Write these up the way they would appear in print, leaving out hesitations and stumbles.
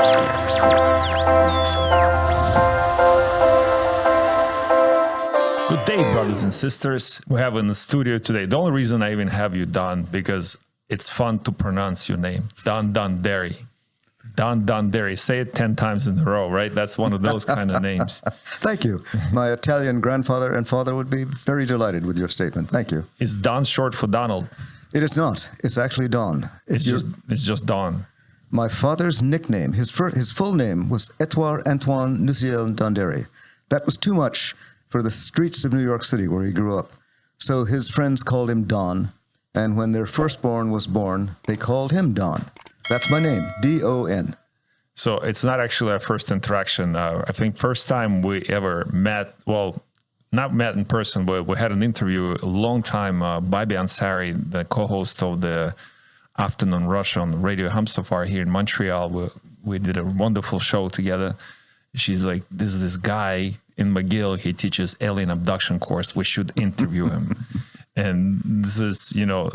Good day, brothers and sisters. We have in the studio today. The only reason I even have you, Don, because it's fun to pronounce your name, Don Donderi. Don Donderi. Say it 10 times in a row, right? That's one of those kind of names. Thank you. My Italian grandfather and father would be very delighted with your statement. Thank you. Is Don short for Donald? It is not. It's actually Don. It's just Don. My father's nickname, his full name was Edouard Antoine Nuciel Donderi. That was too much for the streets of New York City where he grew up. So his friends called him Don. And when their firstborn was born, they called him Don. That's my name, D-O-N. So it's not actually our first interaction. I think first time we ever met, well, not met in person, but we had an interview a long time. Babi Ansari, the co-host of the Afternoon Rush on Radio Hamsafar here in Montreal, we did a wonderful show together. She's like, this is this guy in McGill. He teaches alien abduction course. We should interview him. And this is,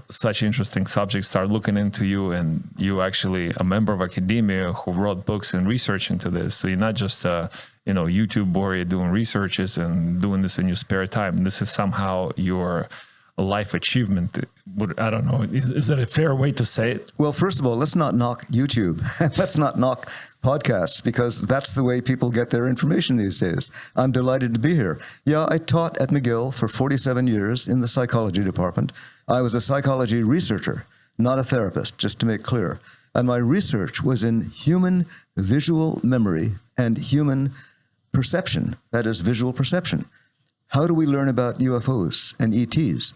such interesting subject. Start looking into you, and you actually a member of academia who wrote books and research into this. So you're not just a, YouTube warrior doing researches and doing this in your spare time. This is somehow your life achievement. I don't know. Is that a fair way to say it? Well, first of all, let's not knock YouTube. Let's not knock podcasts, because that's the way people get their information these days. I'm delighted to be here. Yeah, I taught at McGill for 47 years in the psychology department. I was a psychology researcher, not a therapist, just to make clear. And my research was in human visual memory and human perception, that is, visual perception. How do we learn about UFOs and ETs?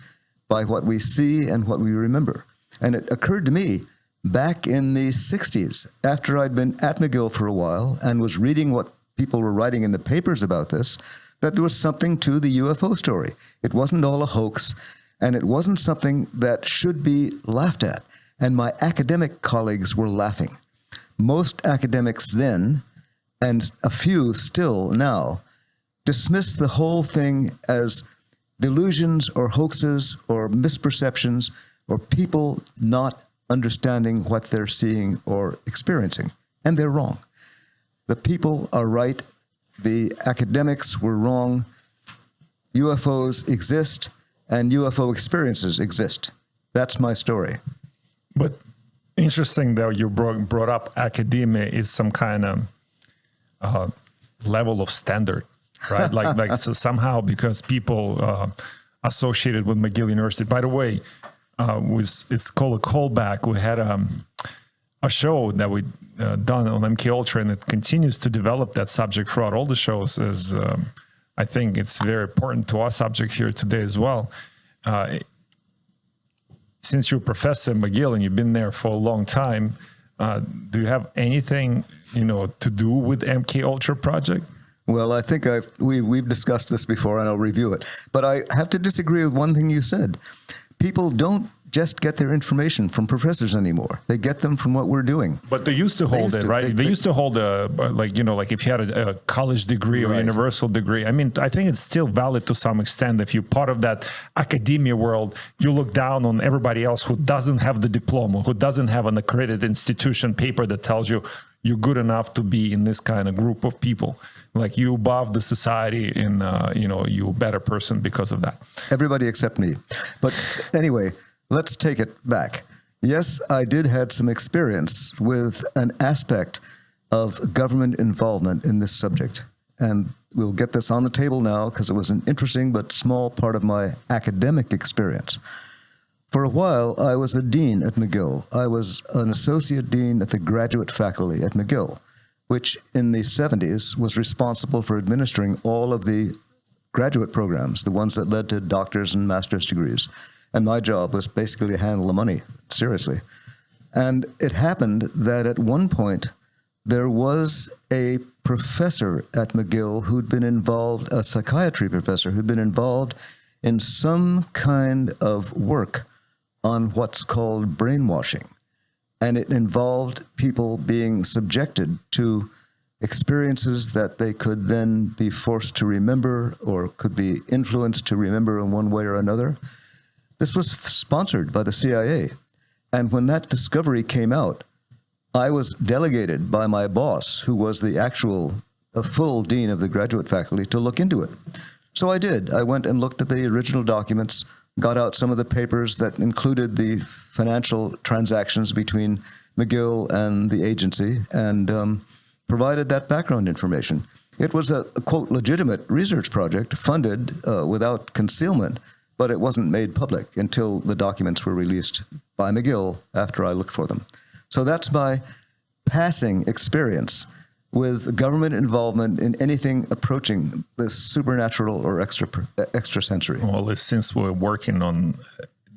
By what we see and what we remember. And it occurred to me back in the 60s, after I'd been at McGill for a while and was reading what people were writing in the papers about this, that there was something to the UFO story. It wasn't all a hoax, and it wasn't something that should be laughed at. And my academic colleagues were laughing. Most academics then, and a few still now, dismiss the whole thing as delusions or hoaxes or misperceptions or people not understanding what they're seeing or experiencing. And they're wrong. The people are right. The academics were wrong. UFOs exist and UFO experiences exist. That's my story. But interesting that you brought up academia is some kind of level of standard. Right, like so somehow, because people associated with McGill University. By the way, it's called a callback. We had a show that we done on MK Ultra, and it continues to develop that subject throughout all the shows. As I think it's very important to our subject here today as well. Since you're a professor at McGill and you've been there for a long time, do you have anything to do with MK Ultra project? Well, I think we've discussed this before, and I'll review it. But I have to disagree with one thing you said. People don't just get their information from professors anymore. They get them from what we're doing. But they used to hold it, right? They used to hold like if you had a college degree or right. universal degree. I mean, I think it's still valid to some extent. If you're part of that academia world, you look down on everybody else who doesn't have the diploma, who doesn't have an accredited institution paper that tells you you're good enough to be in this kind of group of people. Like you above the society, and you're a better person because of that. Everybody except me. But anyway, let's take it back. Yes, I did had some experience with an aspect of government involvement in this subject. And we'll get this on the table now because it was an interesting but small part of my academic experience. For a while, I was a dean at McGill. I was an associate dean at the graduate faculty at McGill, which in the 70s was responsible for administering all of the graduate programs, the ones that led to doctor's and master's degrees. And my job was basically to handle the money, seriously. And it happened that at one point, there was a professor at McGill who'd been involved, a psychiatry professor who'd been involved in some kind of work on what's called brainwashing. And it involved people being subjected to experiences that they could then be forced to remember or could be influenced to remember in one way or another. This was sponsored by the CIA. And when that discovery came out, I was delegated by my boss, who was the actual full dean of the graduate faculty, to look into it. So I did. I went and looked at the original documents, got out some of the papers that included the financial transactions between McGill and the agency, and provided that background information. It was a, quote, legitimate research project funded without concealment, but it wasn't made public until the documents were released by McGill after I looked for them. So that's my passing experience with government involvement in anything approaching the supernatural or extrasensory. Well, since we're working on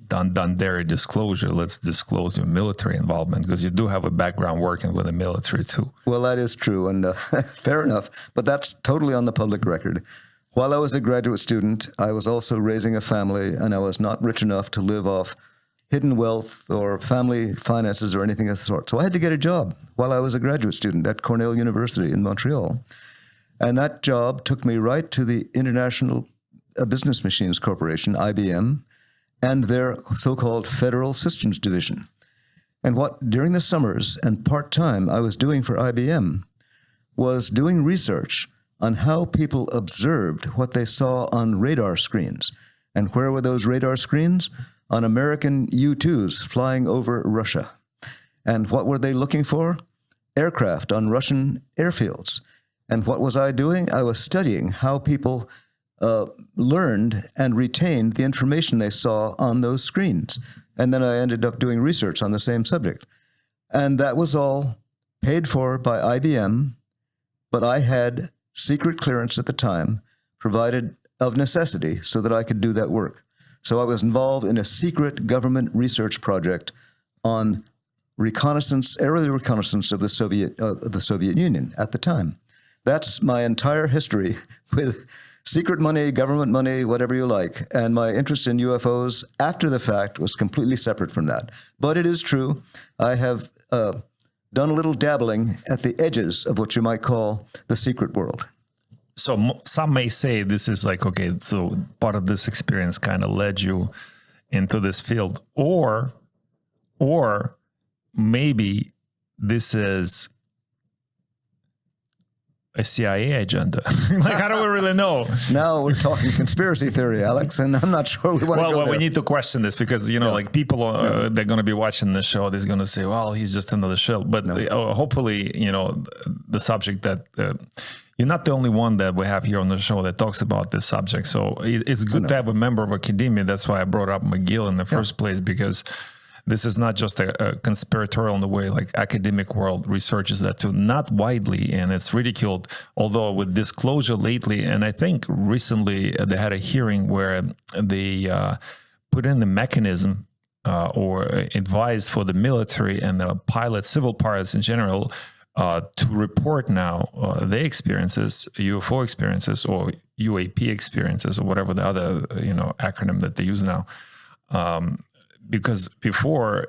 Don Donderi disclosure, let's disclose your military involvement, because you do have a background working with the military too. Well, that is true, and fair enough, but that's totally on the public record. While I was a graduate student, I was also raising a family, and I was not rich enough to live off hidden wealth or family finances or anything of the sort. So I had to get a job while I was a graduate student at Cornell University in Montreal. And that job took me right to the International Business Machines Corporation, IBM, and their so-called Federal Systems Division. And what, during the summers and part-time, I was doing for IBM was doing research on how people observed what they saw on radar screens. And where were those radar screens? On American U-2s flying over Russia. And what were they looking for? Aircraft on Russian airfields. And what was I doing? I was studying how people learned and retained the information they saw on those screens. And then I ended up doing research on the same subject. And that was all paid for by IBM, but I had secret clearance at the time, provided of necessity so that I could do that work. So I was involved in a secret government research project on reconnaissance, aerial reconnaissance of the Soviet Union at the time. That's my entire history with secret money, government money, whatever you like. And my interest in UFOs after the fact was completely separate from that. But it is true, I have done a little dabbling at the edges of what you might call the secret world. So some may say this is like, okay, so part of this experience kind of led you into this field, or maybe this is a CIA agenda. Like, I don't really know. Now we're talking conspiracy theory, Alex, and I'm not sure we want to go there. Well, we need to question this because, you know, like people, they're going to be watching the show. They're going to say, well, he's just another show. But hopefully, you know, the subject that you're not the only one that we have here on the show that talks about this subject. So it's good to have a member of academia. That's why I brought up McGill in the first place, because this is not just a conspiratorial in the way like academic world researches that too, not widely, and it's ridiculed, although with disclosure lately. And I think recently they had a hearing where they put in the mechanism or advised for the military and the pilots, civil pilots in general, to report now their experiences, UFO experiences or UAP experiences or whatever the other, you know, acronym that they use now. Because before,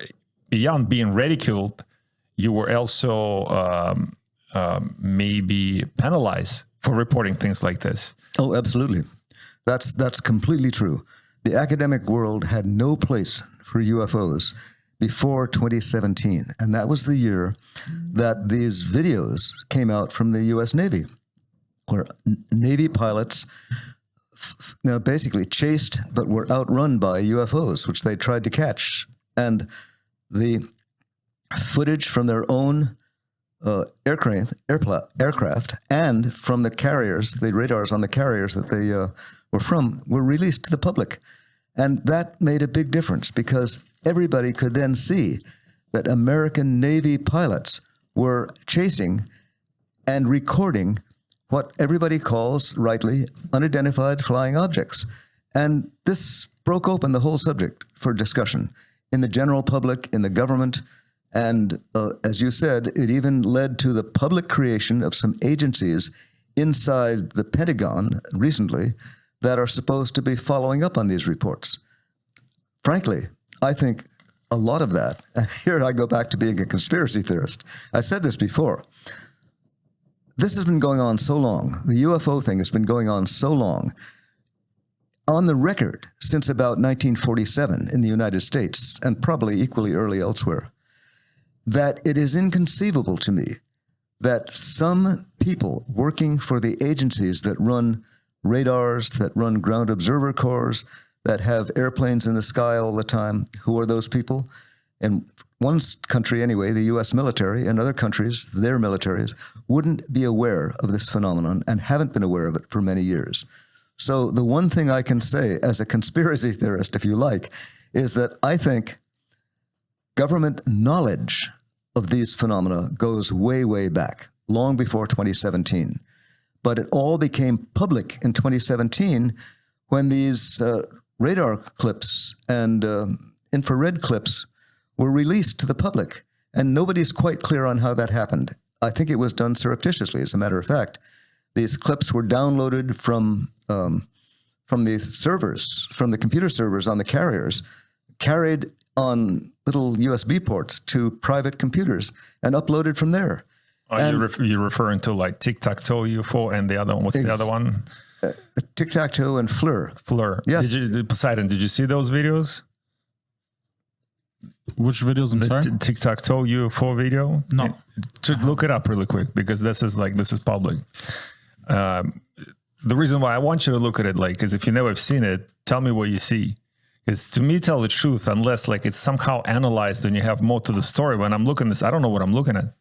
beyond being ridiculed, you were also maybe penalized for reporting things like this. Oh, absolutely. That's completely true. The academic world had no place for UFOs before 2017. And that was the year that these videos came out from the U.S. Navy, where Navy pilots basically chased but were outrun by UFOs, which they tried to catch. And the footage from their own aircraft and from the carriers, the radars on the carriers that they were from, were released to the public. And that made a big difference because everybody could then see that American Navy pilots were chasing and recording what everybody calls, rightly, unidentified flying objects. And this broke open the whole subject for discussion in the general public, in the government, and as you said, it even led to the public creation of some agencies inside the Pentagon recently that are supposed to be following up on these reports. Frankly, I think a lot of that, and here I go back to being a conspiracy theorist. I said this before. This has been going on so long. The UFO thing has been going on so long. On the record, since about 1947 in the United States, and probably equally early elsewhere, that it is inconceivable to me that some people working for the agencies that run radars, that run ground observer corps, that have airplanes in the sky all the time, who are those people? In one country anyway, the U.S. military, and other countries, their militaries, wouldn't be aware of this phenomenon and haven't been aware of it for many years. So the one thing I can say as a conspiracy theorist, if you like, is that I think government knowledge of these phenomena goes way, way back, long before 2017. But it all became public in 2017 when these radar clips and infrared clips were released to the public. And nobody's quite clear on how that happened. I think it was done surreptitiously, as a matter of fact. These clips were downloaded from the servers, from the computer servers on the carriers, carried on little USB ports to private computers and uploaded from there. You're referring to like Tic Tac Toe UFO and the other one. What's the other one? Tic Tac Toe and Fleur. Fleur. Yes. Poseidon, did you see those videos? Which videos? I'm sorry. Tic Tac Toe UFO video. No. Look it up really quick because this is public. The reason why I want you to look at it, like, is if you never have seen it, tell me what you see. It's, to me, tell the truth, unless like it's somehow analyzed and you have more to the story. When I'm looking at this, I don't know what I'm looking at.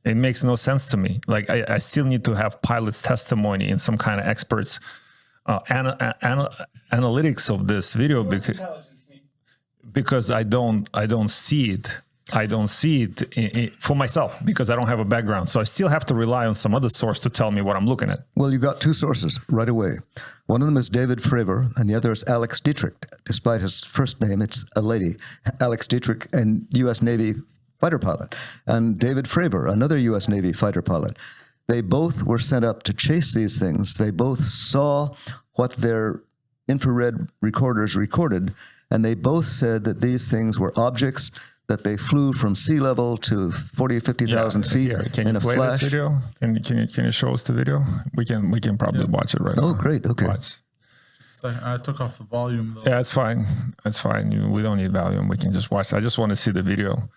It makes no sense to me. Like I still need to have pilot's testimony and some kind of experts analytics of this video because I don't see it. I don't see it for myself because I don't have a background. So I still have to rely on some other source to tell me what I'm looking at. Well, you got two sources right away. One of them is David Fravor, and the other is Alex Dietrich. Despite his first name, it's a lady. Alex Dietrich, and U.S. Navy fighter pilot. And David Fravor, another U.S. Navy fighter pilot. They both were sent up to chase these things. They both saw what their infrared recorders recorded, and they both said that these things were objects that they flew from sea level to 40, 50,000 feet in a play flash. This video? Can you show us the video? We can probably watch it right now. Oh, great. Okay. Watch. I took off the volume though. Yeah, it's fine. It's fine. We don't need volume. We can just watch. I just want to see the video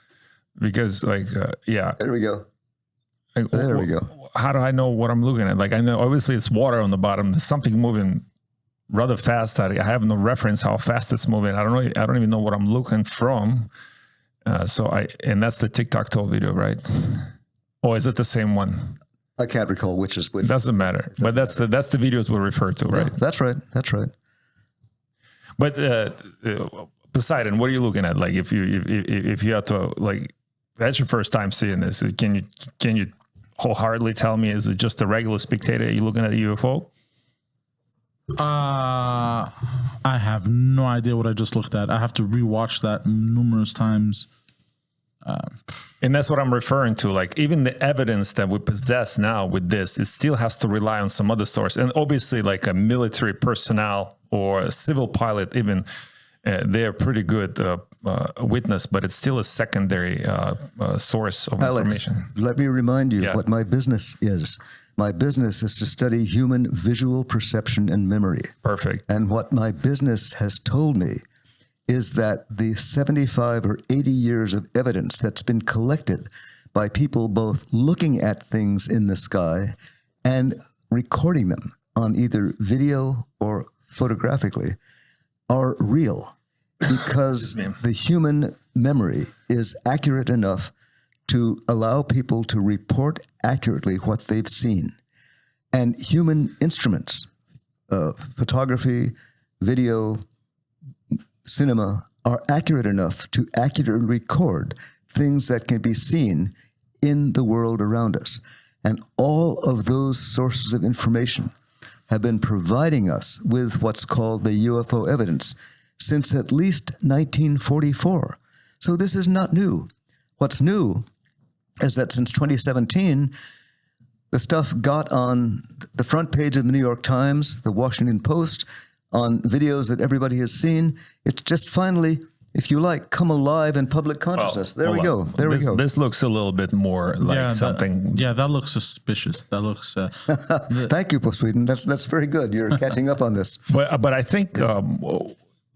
because, like, yeah. There we go. Like, there we go. How do I know what I'm looking at? Like, I know obviously it's water on the bottom. There's something moving rather fast. I have no reference how fast it's moving. I don't know. I don't even know what I'm looking from. And that's the Tic Tac Toe video, right? Or is it the same one? I can't recall which is which. Doesn't matter. But that's the videos we refer to, right? Yeah, that's right. That's right. But Poseidon, what are you looking at? Like, if you have to, like, that's your first time seeing this. Can you wholeheartedly tell me, is it just a regular spectator? Are you looking at a UFO? I have no idea what I just looked at. I have to rewatch that numerous times. And that's what I'm referring to. Like, even the evidence that we possess now with this, it still has to rely on some other source. And obviously, like a military personnel or a civil pilot, even they're pretty good witness, but it's still a secondary source of information. Let me remind you what my business is. My business is to study human visual perception and memory. Perfect. And what my business has told me is that the 75 or 80 years of evidence that's been collected by people both looking at things in the sky and recording them on either video or photographically are real because the human memory is accurate enough to allow people to report accurately what they've seen. And human instruments, photography, video, cinema, are accurate enough to accurately record things that can be seen in the world around us. And all of those sources of information have been providing us with what's called the UFO evidence since at least 1944. So this is not new. What's new is that since 2017, the stuff got on the front page of the New York Times, the Washington Post, on videos that everybody has seen. It's just finally, if you like, come alive in public consciousness. There we go. There we go. This looks a little bit more like something. That looks suspicious. That looks. Thank you, Sweden. That's very good. You're catching up on this. But I think,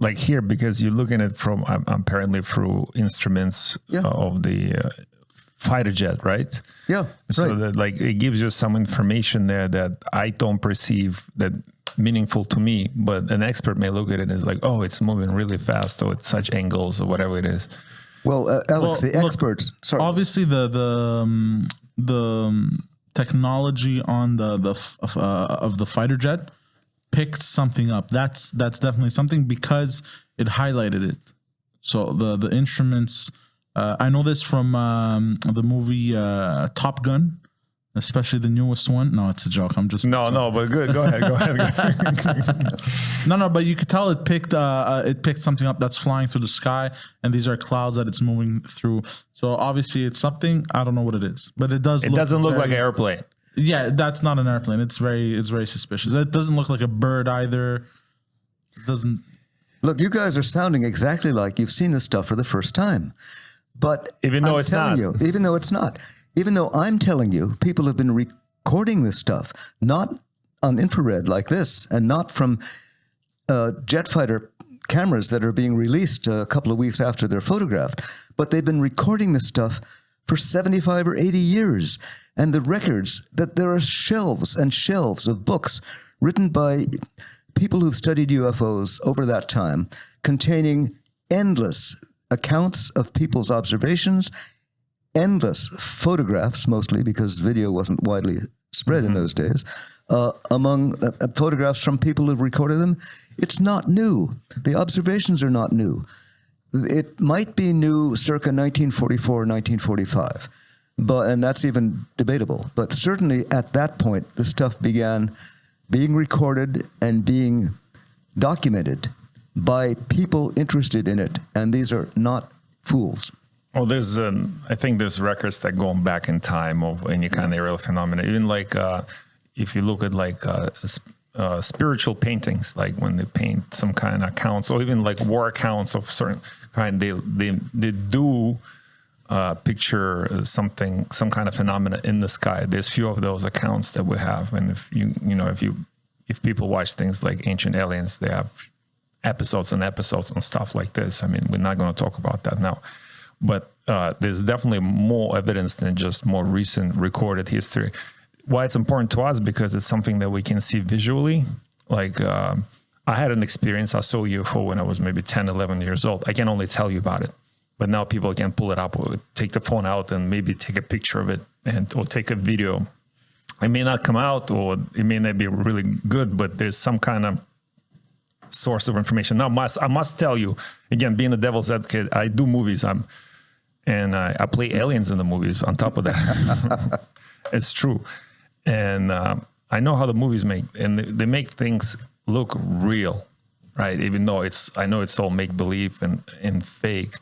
like here, because you're looking at from apparently through instruments of the fighter jet, right? Yeah, So right. that like it gives you some information there that I don't perceive that meaningful to me, but an expert may look at it as like, oh, it's moving really fast, or at such angles, or whatever it is. Well, Alex, Well, the look, experts. Sorry. Obviously, the technology on of the fighter jet picked something up. That's definitely something because it highlighted it. So the instruments. I know this from the movie Top Gun, especially the newest one. No, it's a joke. I'm just No, but good. Go ahead. Go ahead. No, but you could tell it picked something up that's flying through the sky, and these are clouds that it's moving through. So obviously, it's something. I don't know what it is, but it does. It doesn't look like an airplane. Yeah, that's not an airplane. It's very suspicious. It doesn't look like a bird either. It doesn't. Look, you guys are sounding exactly like you've seen this stuff for the first time. But Even though I'm it's telling not. you, even though it's not, even though I'm telling you, people have been recording this stuff, not on infrared like this, and not from jet fighter cameras that are being released a couple of weeks after they're photographed, but they've been recording this stuff for 75 or 80 years. And the records, that there are shelves and shelves of books written by people who've studied UFOs over that time, containing endless accounts of people's observations, endless photographs, mostly because video wasn't widely spread in those days, among photographs from people who've recorded them. It's not new. The observations are not new. It might be new circa 1944, 1945, and that's even debatable. But certainly at that point, the stuff began being recorded and being documented by people interested in it, and these are not fools. Well, I think there's records that go back in time of any kind of aerial phenomena. Even like if you look at like spiritual paintings, like when they paint some kind of accounts, or even like war accounts of certain kind, they do picture some kind of phenomena in the sky. There's few of those accounts that we have, and if people watch things like Ancient Aliens, they have episodes and episodes and stuff like this. I mean, we're not going to talk about that now, but there's definitely more evidence than just more recent recorded history. Why it's important to us, because it's something that we can see visually. Like I had an experience. I saw a UFO when I was maybe 10, 11 years old. I can only tell you about it, but now people can pull it up, or take the phone out and maybe take a picture of it, or take a video. It may not come out, or it may not be really good, but there's some kind of source of information. Now, I must tell you, again, being a devil's advocate, I do movies. I play aliens in the movies on top of that. It's true. And I know how the movies make, and they make things look real, right? Even though I know it's all make-believe and fake.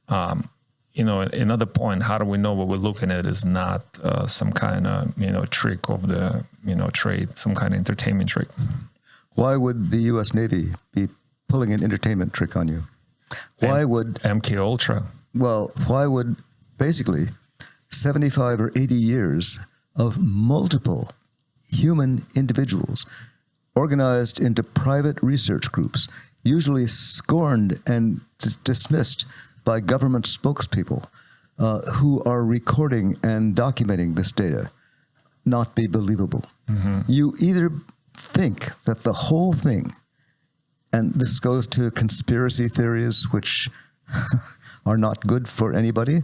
Another point, how do we know what we're looking at is not some kind of, trick of the, trade, some kind of entertainment trick. Why would the U.S. Navy be pulling an entertainment trick on you? Why would MK Ultra? Well, why would basically 75 or 80 years of multiple human individuals organized into private research groups, usually scorned and dismissed by government spokespeople who are recording and documenting this data, not be believable? Mm-hmm. You either think that the whole thing, and this goes to conspiracy theories, which are not good for anybody.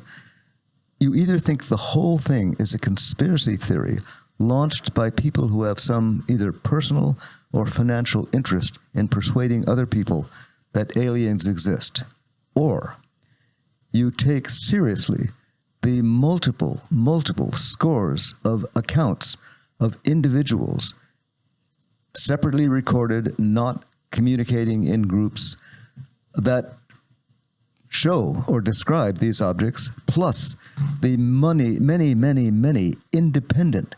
You either think the whole thing is a conspiracy theory launched by people who have some either personal or financial interest in persuading other people that aliens exist, or you take seriously the multiple scores of accounts of individuals separately recorded, not communicating in groups, that show or describe these objects, plus the many independent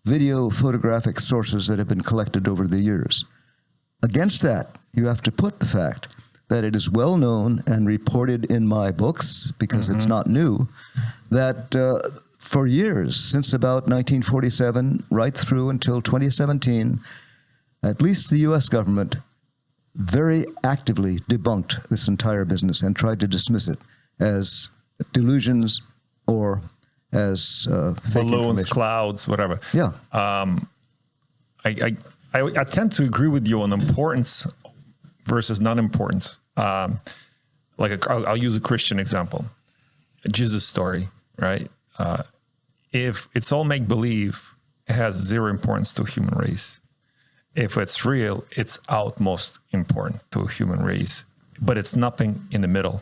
video photographic sources that have been collected over the years. Against that, you have to put the fact that it is well known and reported in my books, because it's not new, that for years, since about 1947, right through until 2017, at least the U.S. government very actively debunked this entire business and tried to dismiss it as delusions, or as fake balloons, information. clouds, whatever. Yeah. I tend to agree with you on importance versus non-importance. I'll use a Christian example, Jesus story, right? If it's all make-believe, it has zero importance to human race. If it's real, it's utmost important to a human race, but it's nothing in the middle.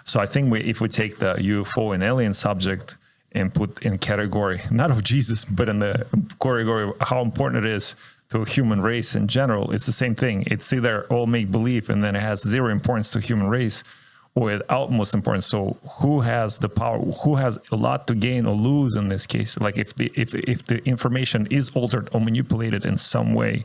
So I think if we take the UFO and alien subject and put in category, not of Jesus, but in the category of how important it is to a human race in general, it's the same thing. It's either all make believe and then it has zero importance to human race, or it utmost importance. So who has the power? Who has a lot to gain or lose in this case? Like if the information is altered or manipulated in some way,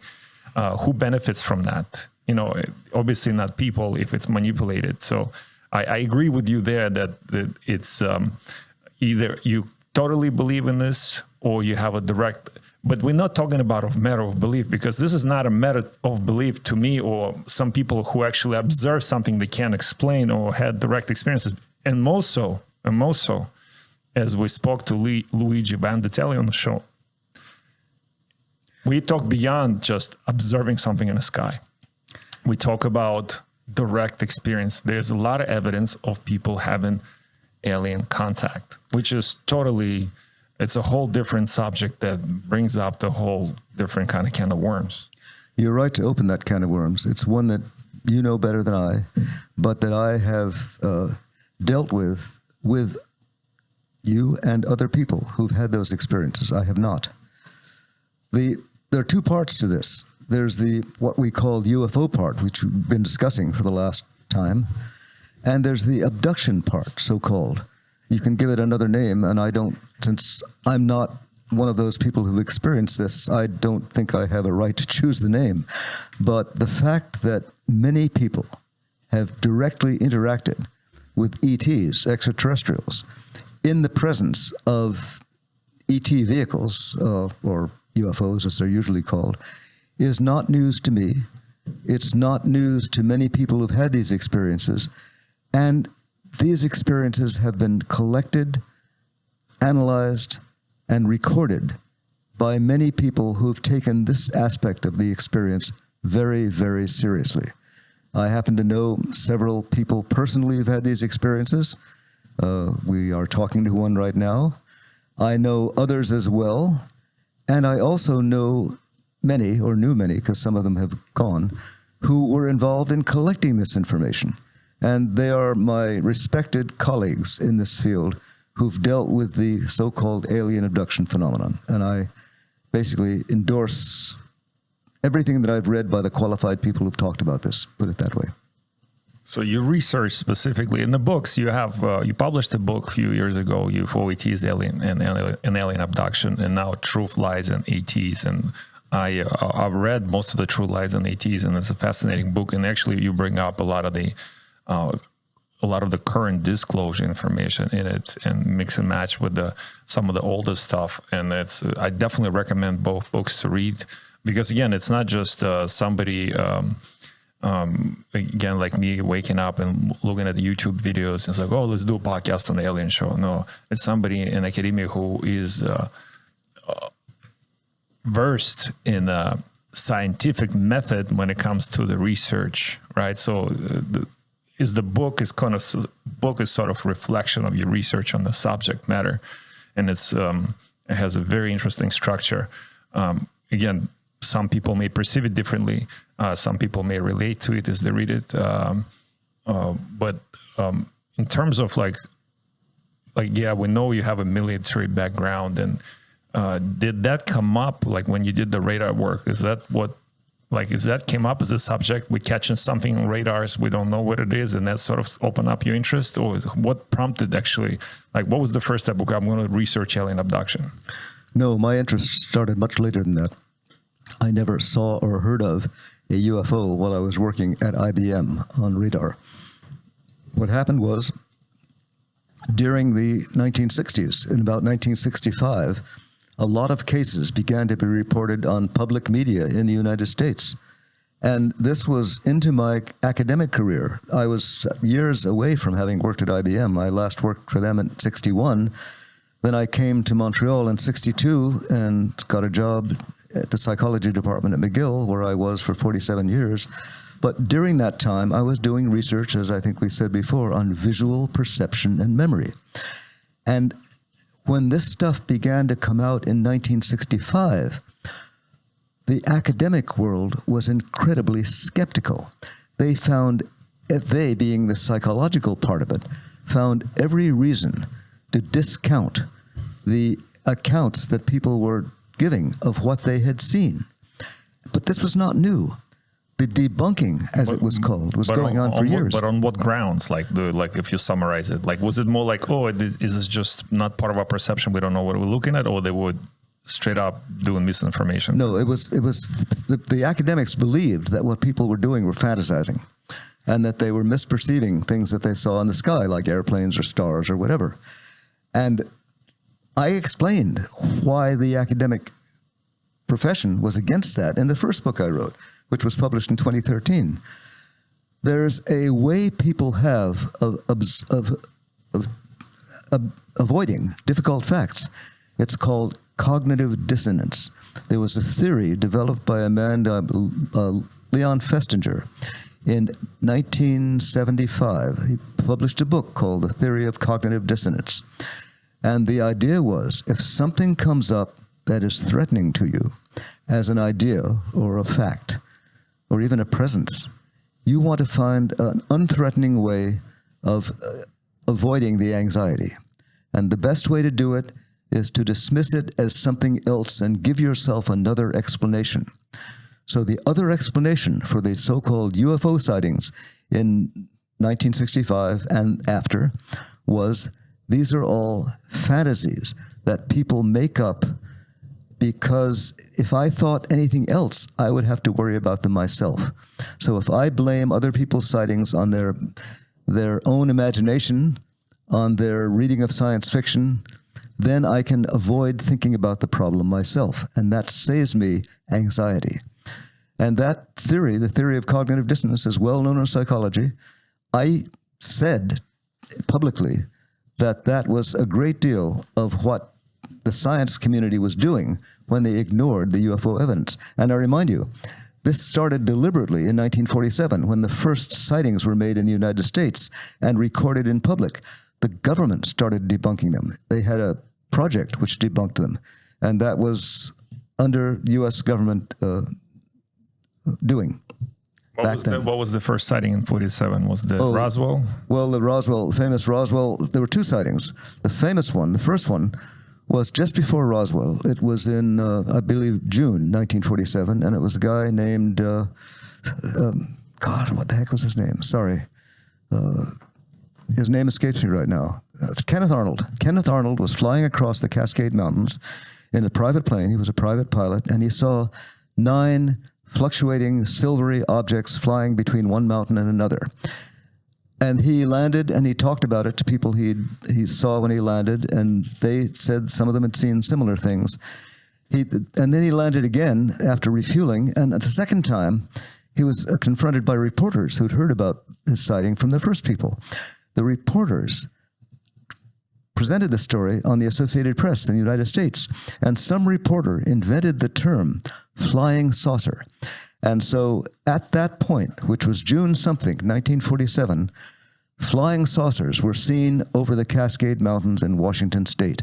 who benefits from that? You know, obviously not people if it's manipulated. So I agree with you there that it's either you totally believe in this or you have a direct, but we're not talking about a matter of belief, because this is not a matter of belief to me or some people who actually observe something they can't explain or had direct experiences. And most so, as we spoke to Luigi Vanditelli on the show, we talk beyond just observing something in the sky. We talk about direct experience. There's a lot of evidence of people having alien contact, which is totally, it's a whole different subject that brings up the whole different kind of can of worms. You're right to open that can of worms. It's one that you know better than I, but that I have dealt with you and other people who've had those experiences. I have not. There are two parts to this. There's what we call UFO part, which we've been discussing for the last time, and there's the abduction part, so-called. You can give it another name, and since I'm not one of those people who've experienced this, I don't think I have a right to choose the name. But the fact that many people have directly interacted with ETs, extraterrestrials, in the presence of ET vehicles, or UFOs as they're usually called, is not news to me. It's not news to many people who've had these experiences. And these experiences have been collected, analyzed, and recorded by many people who've taken this aspect of the experience very, very seriously. I happen to know several people personally who've had these experiences. We are talking to one right now. I know others as well. And I also know many, or knew many, because some of them have gone, who were involved in collecting this information. And they are my respected colleagues in this field who've dealt with the so-called alien abduction phenomenon. And I basically endorse everything that I've read by the qualified people who've talked about this, put it that way. So you research specifically in the books. You have you published a book a few years ago, UFO, ETs, alien and alien abduction, and now Truth, Lies, and ETs. And I've read most of the Truth, Lies, and ETs, and it's a fascinating book. And actually, you bring up a lot of the current disclosure information in it, and mix and match with some of the older stuff. And I definitely recommend both books to read, because again, it's not just somebody. Again, like me waking up and looking at the YouTube videos, it's like, oh, let's do a podcast on the alien show. No, it's somebody in academia who is versed in a scientific method when it comes to the research, right? So the book is sort of reflection of your research on the subject matter, and it has a very interesting structure. Again, some people may perceive it differently. Some people may relate to it as they read it. But in terms of yeah, we know you have a military background, and did that come up when you did the radar work? Is that came up as a subject? We're catching something on radars, we don't know what it is, and that sort of opened up your interest? Or what prompted actually, what was the first step? Okay, I'm going to research alien abduction. No, my interest started much later than that. I never saw or heard of a UFO while I was working at IBM on radar. What happened was, during the 1960s, in about 1965, a lot of cases began to be reported on public media in the United States. And this was into my academic career. I was years away from having worked at IBM. I last worked for them in 61. Then I came to Montreal in 62 and got a job at the psychology department at McGill, where I was for 47 years. But during that time, I was doing research, as I think we said before, on visual perception and memory. And when this stuff began to come out in 1965, the academic world was incredibly skeptical. They found, they being the psychological part of it, found every reason to discount the accounts that people were giving of what they had seen. But this was not new. The debunking, as it was called, was going on for years. But on what grounds? Like if you summarize it, like was it more like, oh, is this just not part of our perception? We don't know what we're looking at, or they would straight up doing misinformation? No, it was the academics believed that what people were doing were fantasizing, and that they were misperceiving things that they saw in the sky, like airplanes or stars or whatever. And I explained why the academic profession was against that in the first book I wrote, which was published in 2013. There's a way people have of avoiding difficult facts. It's called cognitive dissonance. There was a theory developed by a man, Leon Festinger, in 1975. He published a book called The Theory of Cognitive Dissonance. And the idea was, if something comes up that is threatening to you as an idea or a fact, or even a presence, you want to find an unthreatening way of avoiding the anxiety. And the best way to do it is to dismiss it as something else and give yourself another explanation. So the other explanation for the so-called UFO sightings in 1965 and after was, these are all fantasies that people make up, because if I thought anything else, I would have to worry about them myself. So if I blame other people's sightings on their own imagination, on their reading of science fiction, then I can avoid thinking about the problem myself, and that saves me anxiety. And that theory, the theory of cognitive dissonance, is well known in psychology. I said publicly that that was a great deal of what the science community was doing when they ignored the UFO evidence. And I remind you, this started deliberately in 1947 when the first sightings were made in the United States and recorded in public. The government started debunking them. They had a project which debunked them, and that was under U.S. government doing. What was the first sighting in 47? Was the Roswell? Well, the famous Roswell, there were two sightings. The famous one, the first one, was just before Roswell. It was in, I believe, June 1947, and it was a guy named, God, what the heck was his name? Sorry. His name escapes me right now. Kenneth Arnold. Kenneth Arnold was flying across the Cascade Mountains in a private plane. He was a private pilot, and he saw 9 fluctuating silvery objects flying between one mountain and another. And he landed, and he talked about it to people he saw when he landed, and they said some of them had seen similar things. And then he landed again after refueling, and at the second time, he was confronted by reporters who'd heard about his sighting from the first people. The reporters presented the story on the Associated Press in the United States, and some reporter invented the term flying saucer. And so at that point, which was June something, 1947, flying saucers were seen over the Cascade Mountains in Washington State.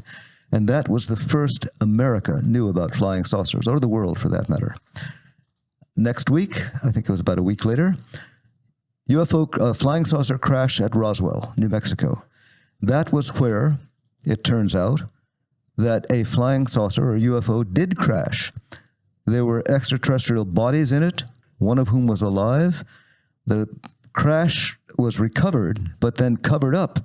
And that was the first America knew about flying saucers, or the world for that matter. Next week, I think it was about a week later, UFO flying saucer crash at Roswell, New Mexico. That was where it turns out that a flying saucer or UFO did crash. There were extraterrestrial bodies in it, one of whom was alive. The crash was recovered, but then covered up.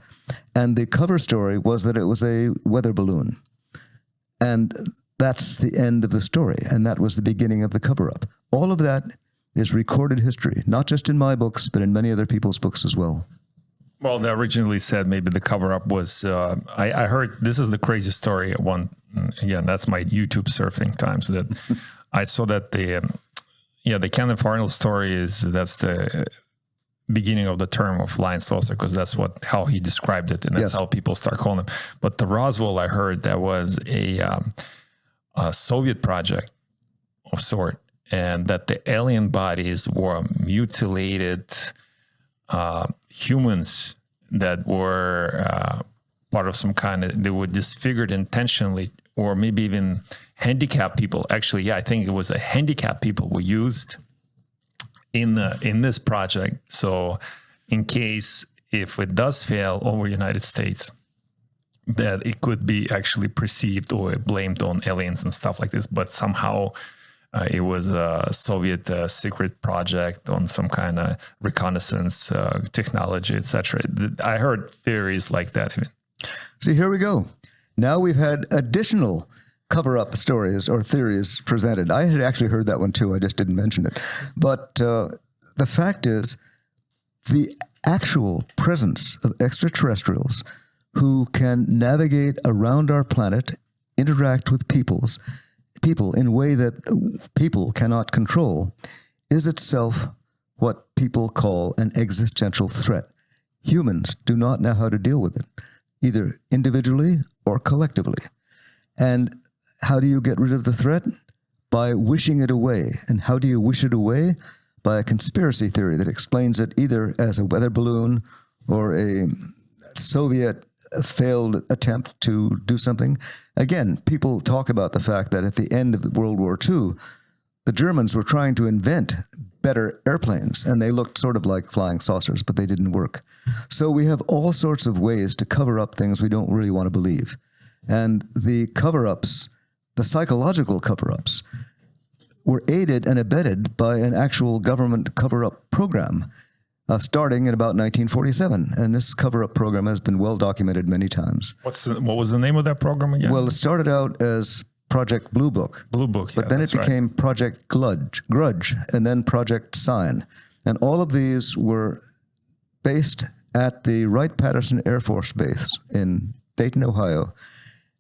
And the cover story was that it was a weather balloon. And that's the end of the story. And that was the beginning of the cover-up. All of that is recorded history, not just in my books, but in many other people's books as well. Well, they originally said maybe the cover-up was, I heard, this is the crazy story. Again, that's my YouTube surfing times, that I saw that the Yeah, the Kenneth Arnold story that's the beginning of the term of flying saucer, because that's how he described it, and that's how people start calling them. But the Roswell, I heard that was a Soviet project of sort, and that the alien bodies were mutilated humans that were part of some kind of, they were disfigured intentionally, or maybe even handicapped people. Actually, yeah, I think it was a handicapped people were used in this project. So in case if it does fail over United States, that it could be actually perceived or blamed on aliens and stuff like this. But somehow it was a Soviet secret project on some kind of reconnaissance technology, etc. I heard theories like that even. See, here we go. Now we've had additional cover-up stories or theories presented. I had actually heard that one too. I just didn't mention it. But the fact is, the actual presence of extraterrestrials who can navigate around our planet, interact with people in a way that people cannot control, is itself what people call an existential threat. Humans do not know how to deal with it, either individually or collectively. And how do you get rid of the threat? By wishing it away. And how do you wish it away? By a conspiracy theory that explains it either as a weather balloon or a Soviet failed attempt to do something. Again, people talk about the fact that at the end of World War II, the Germans were trying to invent better airplanes, and they looked sort of like flying saucers, but they didn't work. So we have all sorts of ways to cover up things we don't really want to believe. And the cover-ups, the psychological cover-ups, were aided and abetted by an actual government cover-up program starting in about 1947. And this cover-up program has been well documented many times. What was the name of that program again? Well, it started out as Project Blue Book. Blue Book, yeah, but then it became Project Grudge, and then Project Sign. And all of these were based at the Wright-Patterson Air Force Base in Dayton, Ohio,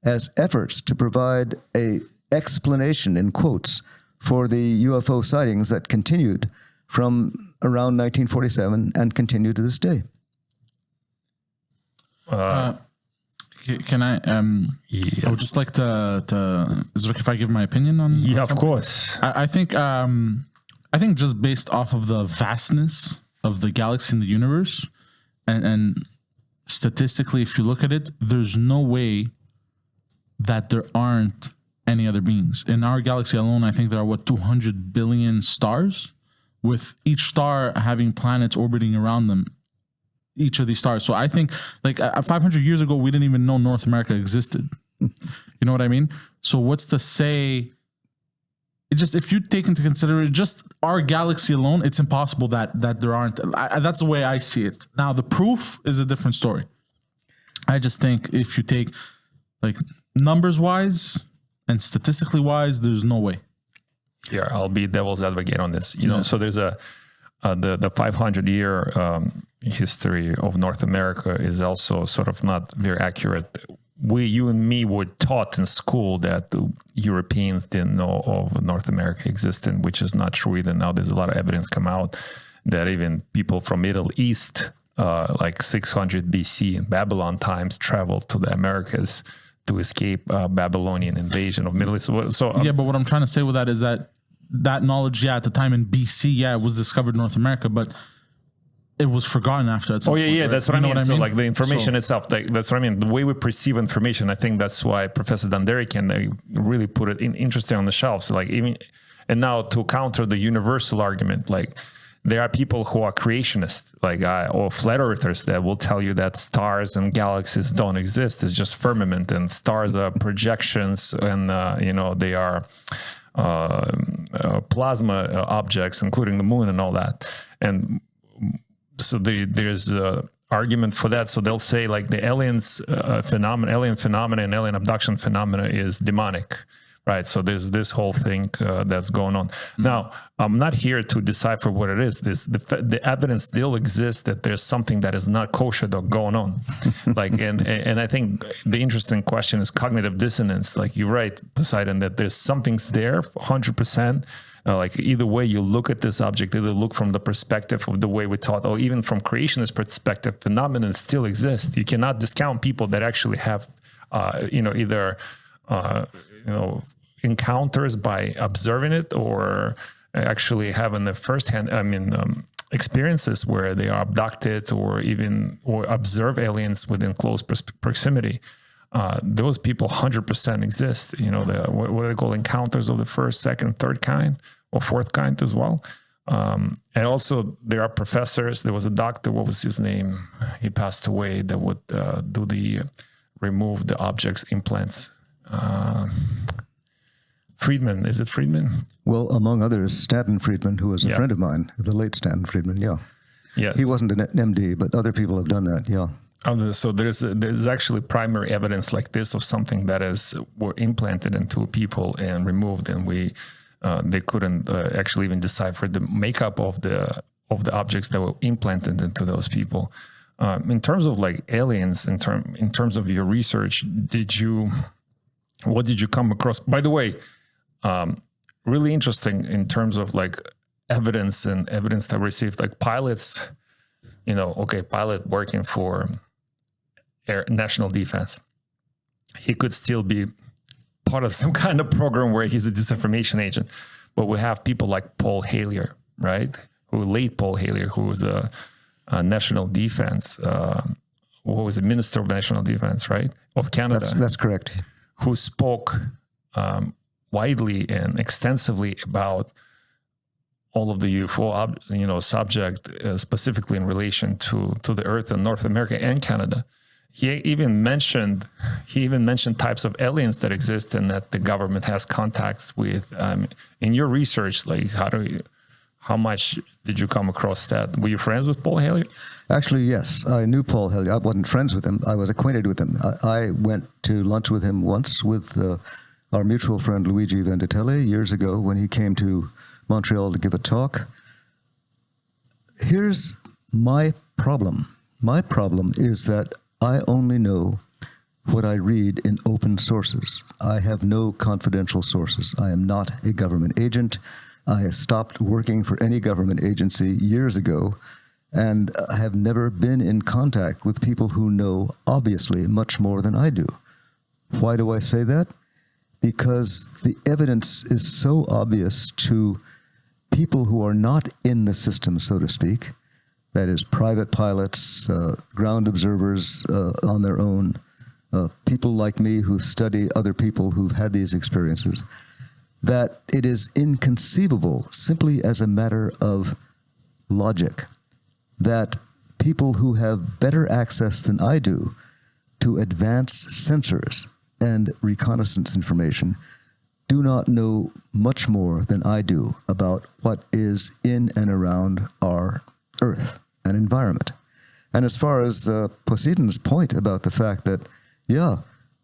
as efforts to provide a explanation, in quotes, for the UFO sightings that continued from around 1947 and continue to this day. Can I? Yes. I would just like to. Is it okay if I give my opinion on? Yeah, on of something? course. I think just based off of the vastness of the galaxy and the universe, and statistically, if you look at it, there's no way that there aren't any other beings in our galaxy alone. I think there are 200 billion stars, with each star having planets orbiting around them. Each of these stars. So I think 500 years ago, we didn't even know North America existed. You know what I mean? So what's to say? It just, if you take into consideration just our galaxy alone, it's impossible that there aren't. That's the way I see it. Now the proof is a different story. I just think if you take numbers wise and statistically wise, there's no way. Here, I'll be devil's advocate on this. You know, so there's the 500-year history of North America is also sort of not very accurate. You and me were taught in school that the Europeans didn't know of North America existing, which is not true either. Now there's a lot of evidence come out that even people from Middle East, like 600 BC in Babylon times, traveled to the Americas to escape Babylonian invasion of Middle East. So but what I'm trying to say with that is that knowledge, at the time in BC, it was discovered in North America, but it was forgotten after that. Right? That's what I mean. So the information itself, that's what I mean. The way we perceive information, I think that's why Professor Donderi can really put it interesting on the shelf. So and now to counter the universal argument, there are people who are creationists, or flat earthers, that will tell you that stars and galaxies don't exist. It's just firmament, and stars are projections, and they are plasma objects, including the moon and all that. And so there's argument for that. So they'll say the alien phenomena and alien abduction phenomena is demonic, right? So there's this whole thing that's going on. Now, I'm not here to decipher what it is. The evidence still exists that there's something that is not kosher going on. Like, and I think the interesting question is cognitive dissonance. Like you're right, Poseidon, that there's something's there 100%. Like either way you look at this object, either look from the perspective of the way we taught, or even from creationist perspective, phenomenon still exists. You cannot discount people that actually have, either, encounters by observing it, or actually having the firsthand, experiences where they are abducted or observe aliens within close proximity. Those people 100% exist. What do they call encounters of the first, second, third kind, or fourth kind as well. And also there are professors. There was a doctor, what was his name? He passed away, that would remove the objects, implants. Friedman, is it Friedman? Well, among others, Stanton Friedman, who was a friend of mine, the late Stanton Friedman, yeah. He wasn't an MD, but other people have done that, yeah. So there's actually primary evidence like this of something that were implanted into people and removed, and they couldn't actually even decipher the makeup of the objects that were implanted into those people. In terms of like aliens, in terms of your research, what did you come across? By the way, really interesting in terms of like evidence that received, like pilots. Pilot working for national defense, he could still be part of some kind of program where he's a disinformation agent. But we have people like Paul Hellyer, right? Late Paul Hellyer, who was a national defense, what was it, Minister of National Defense, right, of Canada. That's correct. Who spoke widely and extensively about all of the UFO, subject, specifically in relation to the Earth and North America and Canada. He even mentioned types of aliens that exist and that the government has contacts with. In your research, like how much did you come across that? Were you friends with Paul Hellyer? Actually, yes. I knew Paul Hellyer. I wasn't friends with him. I was acquainted with him. I went to lunch with him once with our mutual friend Luigi Venditelli years ago when he came to Montreal to give a talk. Here's my problem. My problem is that I only know what I read in open sources. I have no confidential sources. I am not a government agent. I stopped working for any government agency years ago, and I have never been in contact with people who know, obviously, much more than I do. Why do I say that? Because the evidence is so obvious to people who are not in the system, so to speak, that is, private pilots, ground observers on their own, people like me who study other people who've had these experiences, that it is inconceivable, simply as a matter of logic, that people who have better access than I do to advanced sensors and reconnaissance information do not know much more than I do about what is in and around our Earth and environment. And as far as Poseidon's point about the fact that,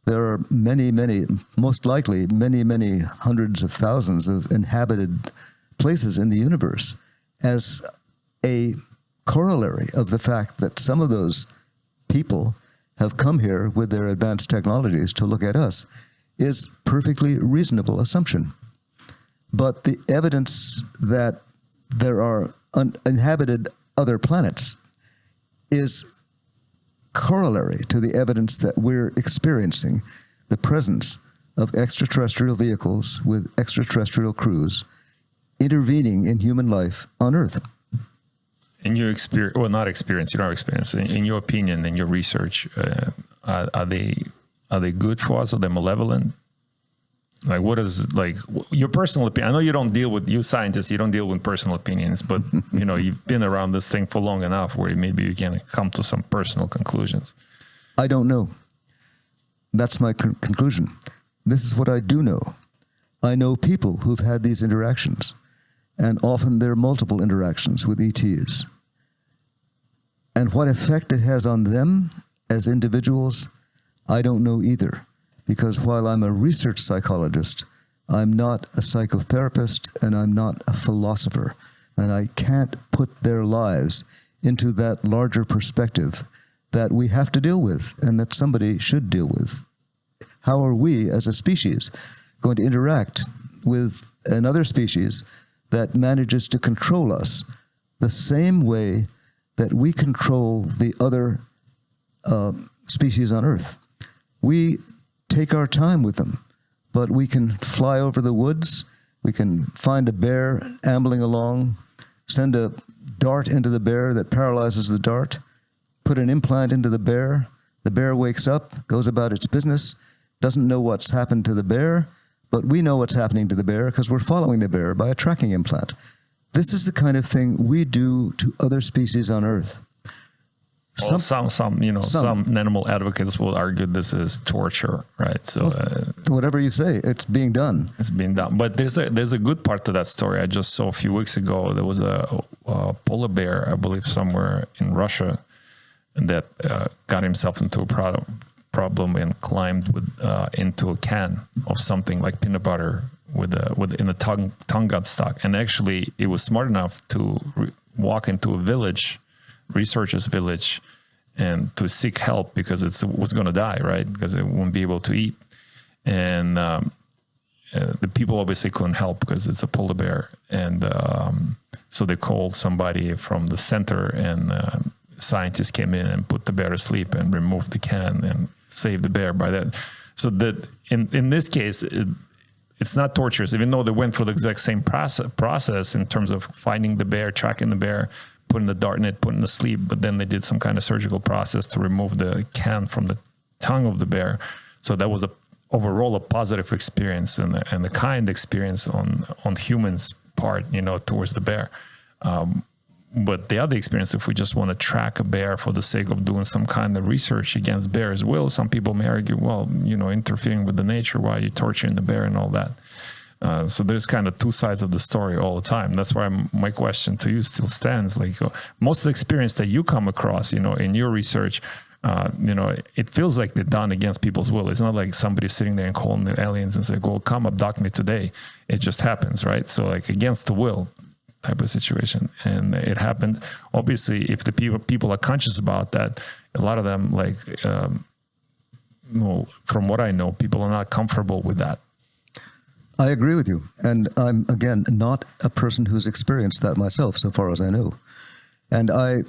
there are many, most likely many hundreds of thousands of inhabited places in the universe, as a corollary of the fact that some of those people have come here with their advanced technologies to look at us, is perfectly reasonable assumption. But the evidence that there are uninhabited other planets is corollary to the evidence that we're experiencing the presence of extraterrestrial vehicles with extraterrestrial crews intervening in human life on Earth. In your experience, well, not experience, you don't have experience. In your opinion, in your research, are they good for us? Are they malevolent? Like, what is, like, your personal opinion? I know you don't deal with, you scientists, you don't deal with personal opinions, but, you've been around this thing for long enough where maybe you can come to some personal conclusions. I don't know. That's my conclusion. This is what I do know. I know people who've had these interactions, and often there are multiple interactions with ETs. And what effect it has on them as individuals, I don't know either. Because while I'm a research psychologist, I'm not a psychotherapist, and I'm not a philosopher, and I can't put their lives into that larger perspective that we have to deal with and that somebody should deal with. How are we as a species going to interact with another species that manages to control us the same way that we control the other species on Earth? We take our time with them, but we can fly over the woods, we can find a bear ambling along, send a dart into the bear that paralyzes the dart, put an implant into the bear wakes up, goes about its business, doesn't know what's happened to the bear, but we know what's happening to the bear because we're following the bear by a tracking implant. This is the kind of thing we do to other species on Earth. Well, some animal advocates will argue this is torture, right? So whatever you say, it's being done. It's being done. But there's a good part to that story. I just saw a few weeks ago, there was a polar bear, I believe somewhere in Russia, that got himself into a problem and climbed into a can of something like peanut butter in a tongue got stuck. And actually, it was smart enough to walk into a village, researcher's village, and to seek help because it was going to die, right? Because it wouldn't be able to eat. And the people obviously couldn't help because it's a polar bear. And so they called somebody from the center, and scientists came in and put the bear to sleep and removed the can and saved the bear by that. So that in this case, it's not torturous, even though they went through the exact same process in terms of finding the bear, tracking the bear, putting the dart in it, putting it to sleep, but then they did some kind of surgical process to remove the can from the tongue of the bear. So that was overall a positive experience and a kind experience on humans' part, towards the bear. But the other experience, if we just want to track a bear for the sake of doing some kind of research against bears, some people may argue, well, interfering with the nature, why are you torturing the bear and all that? So there's kind of two sides of the story all the time. That's why my question to you still stands. Like most of the experience that you come across, in your research, it feels like they're done against people's will. It's not like somebody sitting there and calling the aliens and say, "Well, come abduct me today." It just happens, right? So like against the will type of situation, and it happened. Obviously, if the people are conscious about that, a lot of them, from what I know, people are not comfortable with that. I agree with you. And I'm, again, not a person who's experienced that myself, so far as I know. And I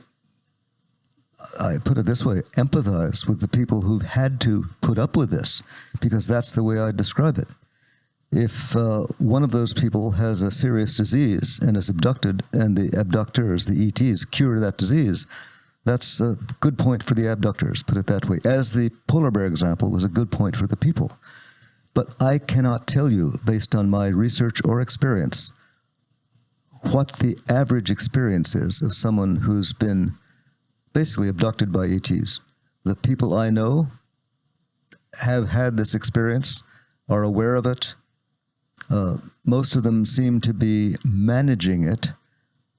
put it this way, empathize with the people who've had to put up with this, because that's the way I describe it. If one of those people has a serious disease and is abducted, and the abductors, the ETs, cure that disease, that's a good point for the abductors, put it that way. As the polar bear example was a good point for the people. But I cannot tell you, based on my research or experience, what the average experience is of someone who's been basically abducted by ETs. The people I know have had this experience, are aware of it. Most of them seem to be managing it,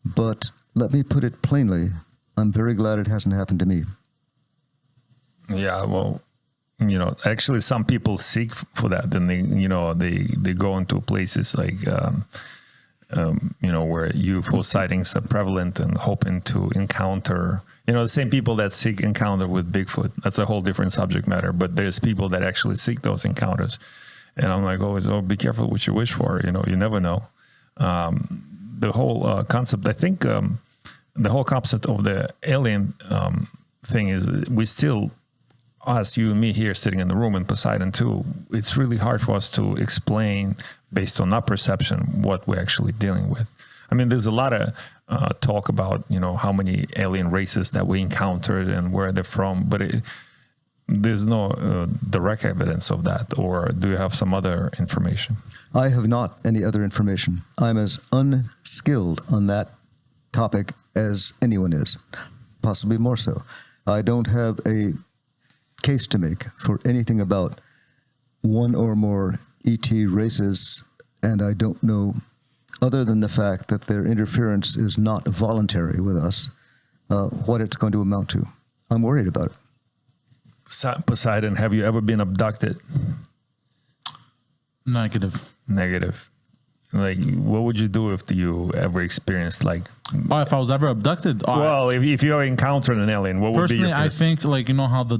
but let me put it plainly, I'm very glad it hasn't happened to me. Yeah, well, actually some people seek for that, and they go into places like, where UFO sightings are prevalent and hoping to encounter, the same people that seek encounter with Bigfoot. That's a whole different subject matter, but there's people that actually seek those encounters. And I'm like, always, be careful what you wish for. You never know. The whole concept, I think the whole concept of the alien thing is we still, us, you and me here sitting in the room, and Poseidon too, it's really hard for us to explain based on our perception what we're actually dealing with. I mean, there's a lot of talk about, how many alien races that we encountered and where they're from, but there's no direct evidence of that. Or do you have some other information? I have not any other information. I'm as unskilled on that topic as anyone is, possibly more so. I don't have a case to make for anything about one or more ET races, and I don't know, other than the fact that their interference is not voluntary with us, what it's going to amount to. I'm worried about it. Poseidon, have you ever been abducted? Negative. negative? Like, what would you do if you ever experienced like? Oh, if I was ever abducted? Oh, Well, if you encountered an alien, what would be your personally, I first? think like you know how we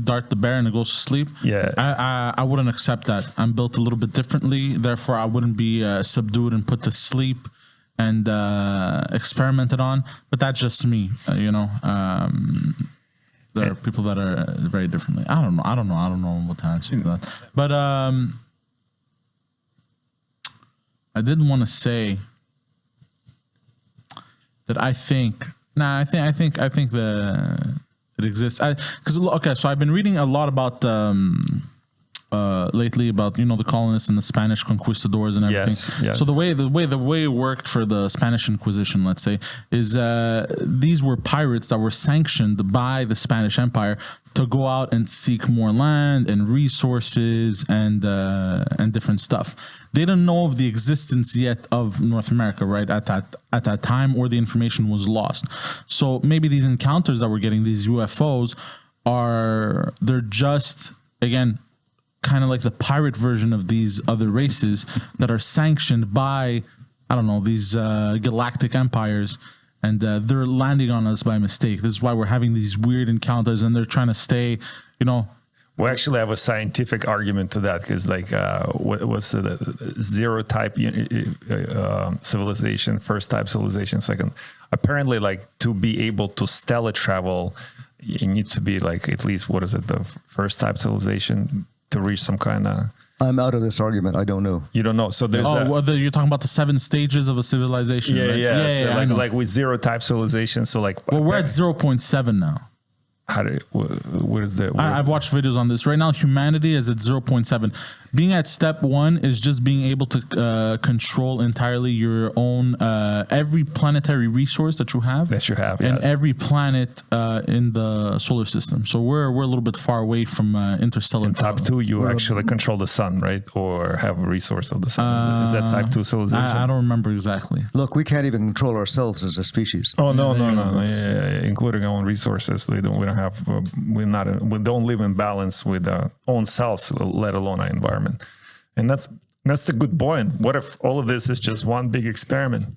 dart the bear and it goes to sleep. Yeah. I wouldn't accept that. I'm built a little bit differently, therefore I wouldn't be subdued and put to sleep and experimented on. But that's just me. There are people that are very differently. I don't know what to answer to that. But I did want to say that I think that it exists. So I've been reading a lot about lately about the colonists and the Spanish conquistadors and everything. Yes. So the way it worked for the Spanish Inquisition, let's say, is these were pirates that were sanctioned by the Spanish Empire to go out and seek more land and resources and different stuff. They didn't know of the existence yet of North America, right, at that time, or the information was lost. So maybe these encounters that we're getting, these UFOs, they're just, again, kind of like the pirate version of these other races that are sanctioned by, I don't know, these galactic empires, and they're landing on us by mistake. This is why we're having these weird encounters, and they're trying to stay, We actually have a scientific argument to that, because like what's the zero type civilization, first type civilization, second. Apparently, like, to be able to stellar travel, you need to be like at least, what is it, the first type civilization to reach some kind of. I'm out of this argument. I don't know. You don't know. So there's you're talking about the 7 stages of a civilization, right? Yeah, like with zero type civilization. So like, well, we're at 0.7 now. I've watched videos on this. Right now, humanity is at 0.7. Being at step 1 is just being able to control entirely your own every planetary resource that you have, and every planet in the solar system. So we're a little bit far away from interstellar. In type 2, you actually control the sun, right, or have a resource of the sun. Is that type 2 civilization? I don't remember exactly. Look, we can't even control ourselves as a species. Oh no, yeah, including our own resources. We don't live in balance with our own selves, let alone our environment. And that's the good point. What if all of this is just one big experiment?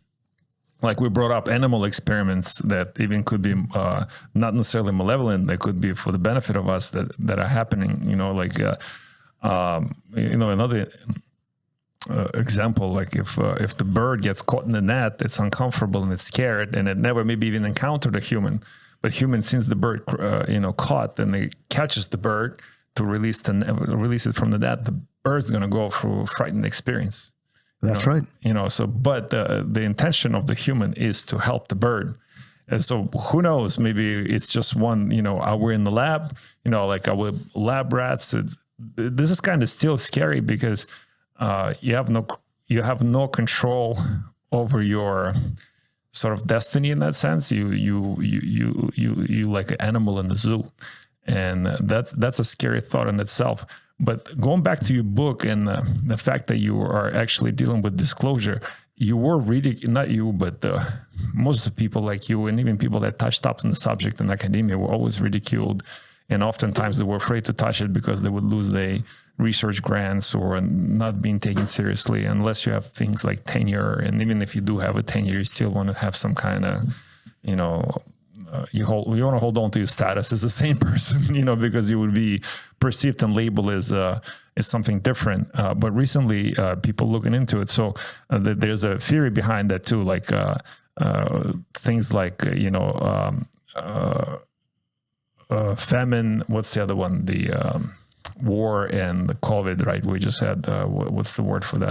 Like we brought up animal experiments that even could be not necessarily malevolent. They could be for the benefit of us that are happening. Another example, like if the bird gets caught in the net, it's uncomfortable and it's scared, and it never maybe even encountered a human. But human, since the bird, caught, and they catches the bird to release it from the net, the bird's going to go through a frightened experience. That's right. But the intention of the human is to help the bird. And so who knows, maybe it's just one, we're in the lab, like our lab rats. This is kind of still scary because you have no control over your sort of destiny in that sense. You like an animal in the zoo, and that's a scary thought in itself. But going back to your book and the fact that you are actually dealing with disclosure, you were not you, but most of the people like you, and even people that touched up on the subject in academia, were always ridiculed, and oftentimes they were afraid to touch it because they would lose their research grants or not being taken seriously unless you have things like tenure. And even if you do have a tenure, you still want to have some kind of, you want to hold on to your status as the same person, because you would be perceived and labeled as something different. But recently, people looking into it. So there's a theory behind that too, like things like, famine. What's the other one? The war and the COVID, right? We just had, what's the word for that?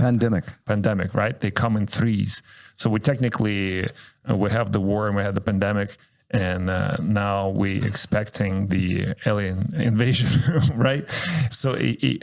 Pandemic, right? They come in threes. So we technically, we have the war and we have the pandemic, and now we expecting the alien invasion, right? So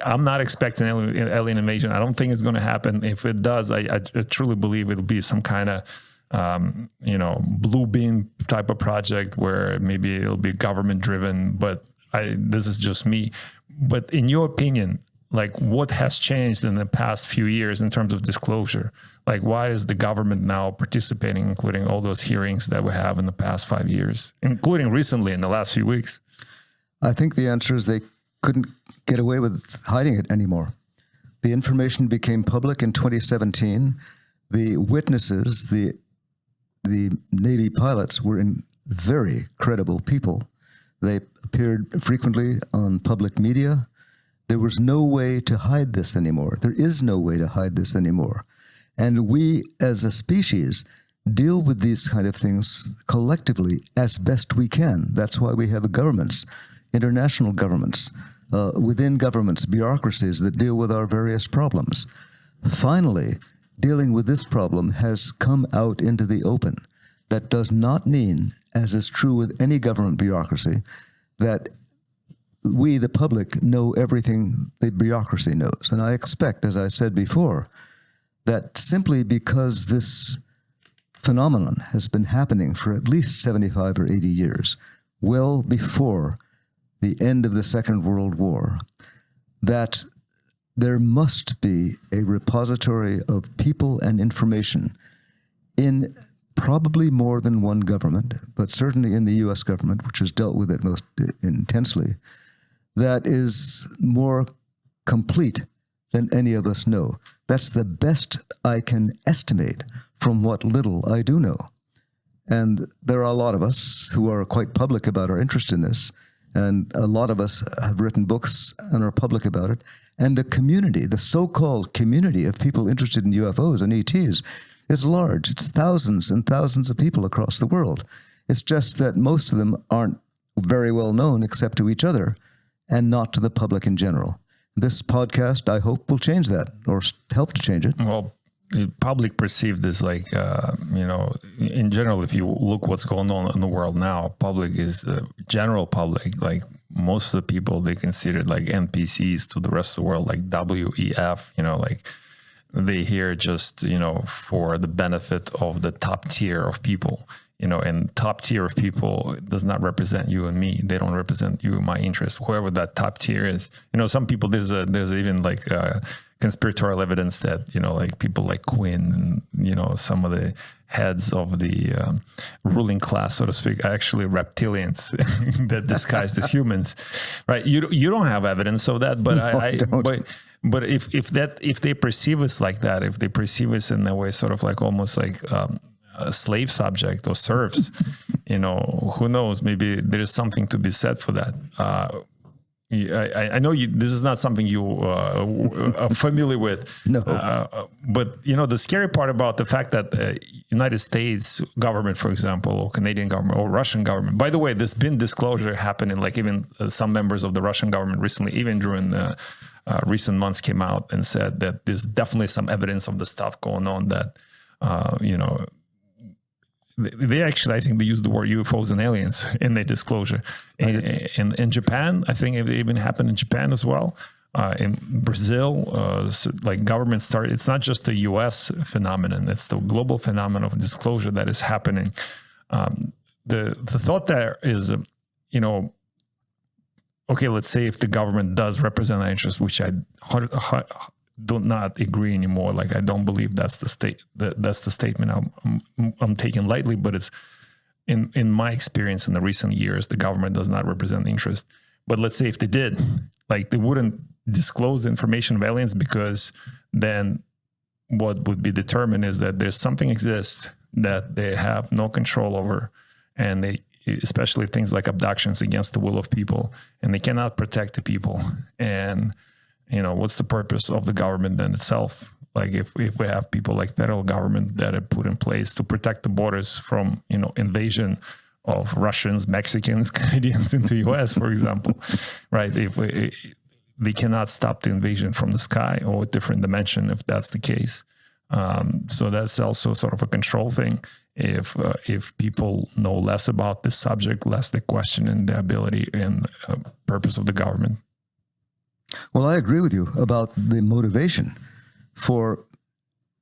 I'm not expecting alien invasion. I don't think it's going to happen. If it does, I truly believe it'll be some kind of, blue beam type of project where maybe it'll be government driven, but this is just me. But in your opinion, like, what has changed in the past few years in terms of disclosure? Like, why is the government now participating, including all those hearings that we have in the past 5 years, including recently in the last few weeks? I think the answer is they couldn't get away with hiding it anymore. The information became public in 2017. The witnesses, the Navy pilots, were very credible people. They appeared frequently on public media. There was no way to hide this anymore. There is no way to hide this anymore. And we, as a species, deal with these kind of things collectively as best we can. That's why we have governments, international governments, within governments, bureaucracies that deal with our various problems. Finally, dealing with this problem has come out into the open. That does not mean, as is true with any government bureaucracy, that we, the public, know everything the bureaucracy knows. And I expect, as I said before, that simply because this phenomenon has been happening for at least 75 or 80 years, well before the end of the Second World War, that there must be a repository of people and information in probably more than one government, but certainly in the U.S. government, which has dealt with it most intensely, that is more complete than any of us know. That's the best I can estimate from what little I do know. And there are a lot of us who are quite public about our interest in this, and a lot of us have written books and are public about it. And the community, the so-called community of people interested in UFOs and ETs, is large. It's thousands and thousands of people across the world. It's just that most of them aren't very well known except to each other and not to the public in general. This podcast, I hope, will change that or help to change it. Well, the public perceived this like, in general, if you look what's going on in the world now, public is general public, like most of the people, they considered like NPCs to the rest of the world, like WEF, like they hear just, for the benefit of the top tier of people, and top tier of people does not represent you and me. They don't represent you and my interest, whoever that top tier is. Some people, there's even like conspiratorial evidence that, like people like Quinn and, some of the heads of the ruling class, so to speak, are actually reptilians that disguised as humans, right? You don't have evidence of that, but No, but if they perceive us like that, if they perceive us in a way, sort of like almost like a slave subject or serfs, who knows? Maybe there is something to be said for that. I know this is not something you are familiar with. No. But, the scary part about the fact that United States government, for example, or Canadian government or Russian government, by the way, there's been disclosure happening, like even some members of the Russian government recently, even during the recent months, came out and said that there's definitely some evidence of the stuff going on that, they actually, I think they used the word UFOs and aliens in their disclosure. In Japan, I think it even happened in Japan as well. In Brazil, like government started, it's not just a US phenomenon, it's the global phenomenon of disclosure that is happening. The thought there is, okay, let's say if the government does represent our interests, which I do not agree anymore. Like I don't believe that's the statement I'm taking lightly, but it's in my experience in the recent years, the government does not represent the interest. But let's say if they did, like they wouldn't disclose the information of aliens, because then what would be determined is that there's something exists that they have no control over, and they, especially things like abductions, against the will of people, and they cannot protect the people. And what's the purpose of the government then itself? Like if we have people like federal government that are put in place to protect the borders from, invasion of Russians, Mexicans, Canadians into the US, for example, right? They cannot stop the invasion from the sky or a different dimension if that's the case. So that's also sort of a control thing. If people know less about this subject, less they question the ability and purpose of the government. Well, I agree with you about the motivation for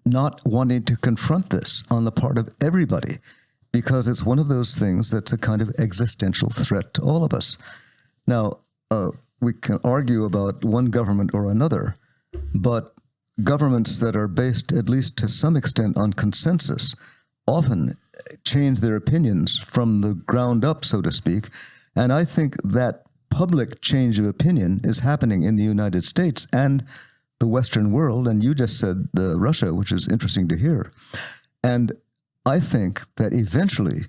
not wanting to confront this on the part of everybody, because it's one of those things that's a kind of existential threat to all of us. Now, we can argue about one government or another, but governments that are based, at least to some extent, on consensus often change their opinions from the ground up, so to speak. And I think that public change of opinion is happening in the United States, and the Western world, and you just said Russia, which is interesting to hear. And I think that eventually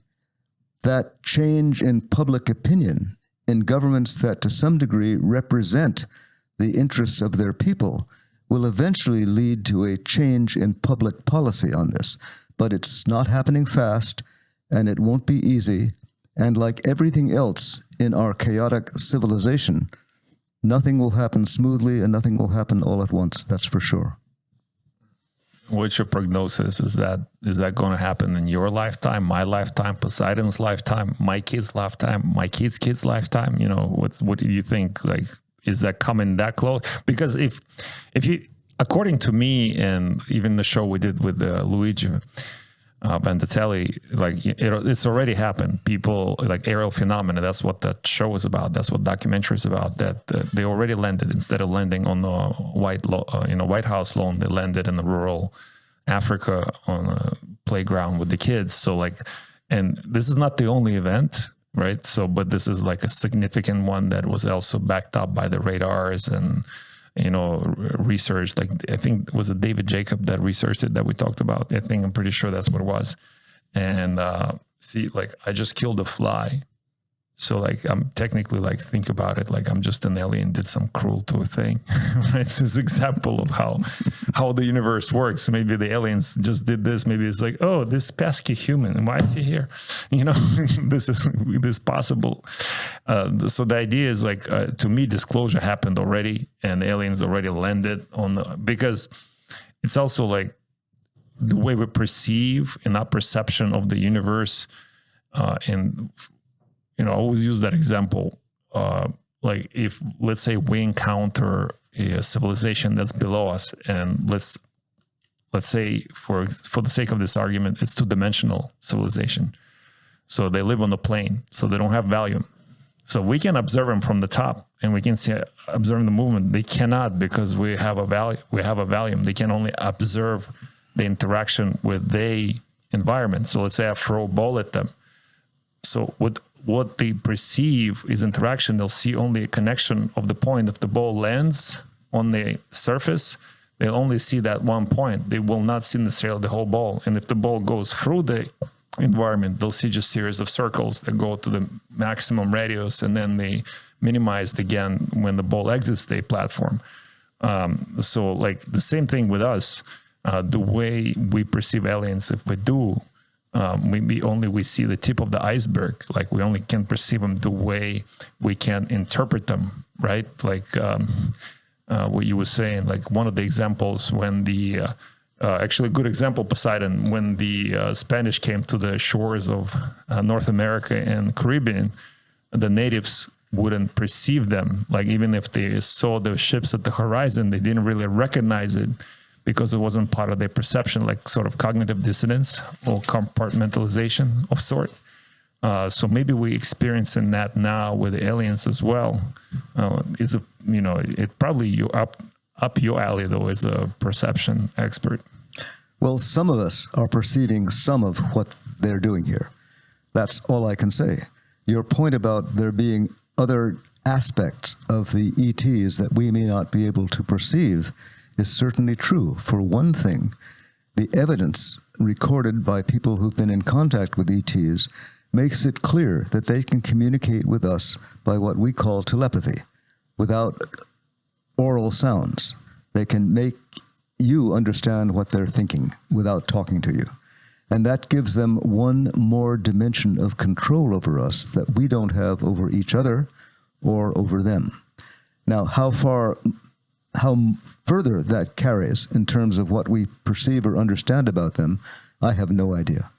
that change in public opinion in governments that to some degree represent the interests of their people will eventually lead to a change in public policy on this. But it's not happening fast, and it won't be easy. And like everything else in our chaotic civilization, nothing will happen smoothly and nothing will happen all at once, that's for sure. What's your prognosis? Is that going to happen in your lifetime, my lifetime, Poseidon's lifetime, my kid's lifetime, my kid's lifetime? You know, what do you think? Like, is that coming that close? Because if you, according to me, and even the show we did with Luigi Vandatelli, like it's already happened. People like aerial phenomena. That's what that show was about. That's what documentary is about. That they already landed, instead of landing on the White House lawn, they landed in the rural Africa on a playground with the kids. So like, and this is not the only event, right? So, but this is like a significant one that was also backed up by the radars and, you know, research. Like, I think it was David Jacob that researched it that we talked about. I'm pretty sure that's what it was. And see, like, I just killed a fly. So like, I'm technically, like, think about it, like I'm just an alien did some cruel to a thing. Right? It's this example of how the universe works. Maybe the aliens just did this. Maybe it's like, oh, this pesky human, why is he here? You know, this is possible. So the idea is like, to me, disclosure happened already, and the aliens already landed because it's also like the way we perceive in our perception of the universe, and you know, I always use that example. Like, if, let's say, we encounter a civilization that's below us, and let's say, for the sake of this argument, it's two-dimensional civilization. So they live on the plane, so they don't have volume. So we can observe them from the top, and we can observe the movement. They cannot, because we have a volume. They can only observe the interaction with the environment. So let's say I throw a ball at them. So what they perceive is interaction. They'll see only a connection of the point. If the ball lands on the surface, they'll only see that one point. They will not see necessarily the whole ball. And if the ball goes through the environment, they'll see just series of circles that go to the maximum radius, and then they minimized again when the ball exits the platform. So like the same thing with us, the way we perceive aliens, if we do, we see the tip of the iceberg. Like, we only can perceive them the way we can interpret them, right? Like what you were saying, like one of the examples when actually a good example, Poseidon, when the Spanish came to the shores of North America and Caribbean, the natives wouldn't perceive them. Like, even if they saw the ships at the horizon, they didn't really recognize it, because it wasn't part of their perception, like sort of cognitive dissonance or compartmentalization of sort. So maybe we experiencing that now with the aliens as well. It probably up your alley though, as a perception expert. Well, some of us are perceiving some of what they're doing here. That's all I can say. Your point about there being other aspects of the ETs that we may not be able to perceive is certainly true. For one thing, the evidence recorded by people who've been in contact with ETs makes it clear that they can communicate with us by what we call telepathy, without oral sounds. They can make you understand what they're thinking without talking to you. And that gives them one more dimension of control over us that we don't have over each other or over them. Now, how further that carries in terms of what we perceive or understand about them, I have no idea.